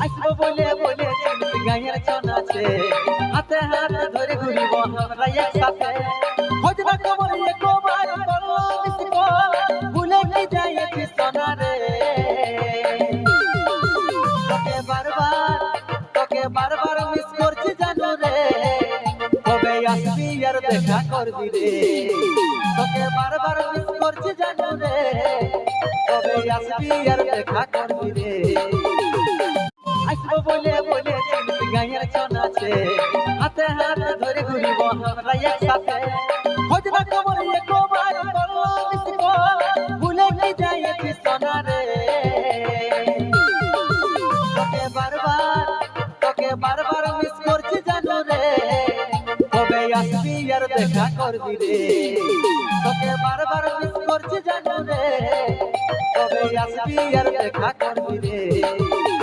আসবো বলে বলে গায়ের জন আছে হাতে হাতে ধরে ঘুরিব আমরা একসাথে খোঁজ না খবর একবার করলো মিস কল ভুলে কি যাইছি সোনা রে তোকে বারবার মিস করছি জানো রে কবে আসবি আর দেখা করবি রে তোকে বারবার মিস করছি জানো রে কবে আসবি আর দেখা করবি রে আসবো বলে বলে গায়ের জন আছে হাতে হাতে ধরে ঘুরিব আমরা একসাথে খোঁজ না খবর একবার করলো মিস কল ভুলে কি যাইছি সোনা রে তোকে বারবার মিস করছি জানো রে কবে আসবি আর দেখা করবি রে তোকে বারবার মিস করছি জানো রে কবে আসবি আর দেখা করবি রে